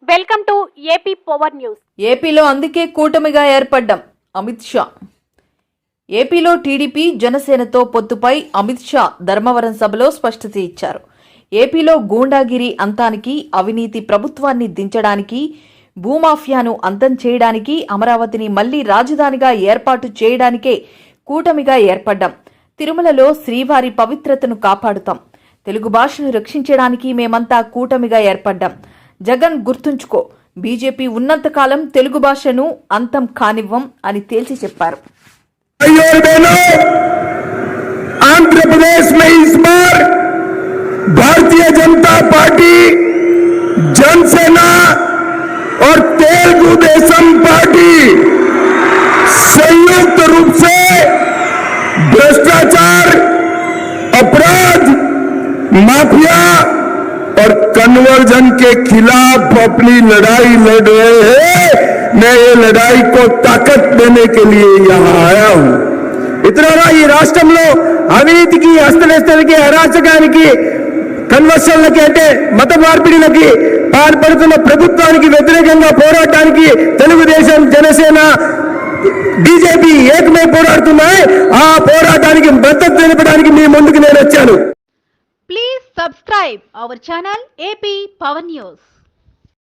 Welcome to AP power news. ఏపీలో అందుకే కూటమిగా ఏర్పడ్డాం. అమిత్ షా. ఏపీలో టీడీపీ జనసేనతో పొత్తుపై అమిత్ షా ధర్మవరం సభలో స్పష్టత ఇచ్చారు. ఏపీలో గూండాగిరి అంతానికి, అవినీతి ప్రభుత్వాన్ని దించడానికి, భూమాఫియాను అంతం చేయడానికి, అమరావతిని మళ్లీ రాజధానిగా ఏర్పాటు చేయడానికే కూటమిగా ఏర్పడ్డాం. తిరుమలలో శ్రీవారి పవిత్రతను కాపాడుతాం. తెలుగు భాషను రక్షించడానికి మేమంతా కూటమిగా ఏర్పడ్డాం. జగన్ గుర్తుంచుకో, బీజేపీ ఉన్నంతకాలం తెలుగు భాషను అంతం కానివ్వం అని తేల్చి చెప్పారు. आंध्र में इस बार भारतीय जनता पार्टी, जनसेना और तेलुगु देशम पार्टी संयुक्त रूप से भ्रष्टाचार, अपराध, माफिया और कन्वर्जन के खिलाफ अपनी लड़ाई लड़ रहे हैं. मैं ये लड़ाई को ताकत देने के लिए यहाँ आया हूँ. ఇతరుల ఈ రాష్ట్రంలో అవినీతికి, అస్తవ్యస్తలకి, అరాచకానికి, కన్వర్షన్లకి అంటే మత మార్పిడిలకి పాల్పడుతున్న ప్రభుత్వానికి వ్యతిరేకంగా పోరాటానికి తెలుగుదేశం, జనసేన, బీజేపీ ఏకమై పోరాడుతున్నాయి. ఆ పోరాటానికి మద్దతు తెలపడానికి మీ ముందుకు నేను వచ్చాను. Please subscribe our channel AP power news.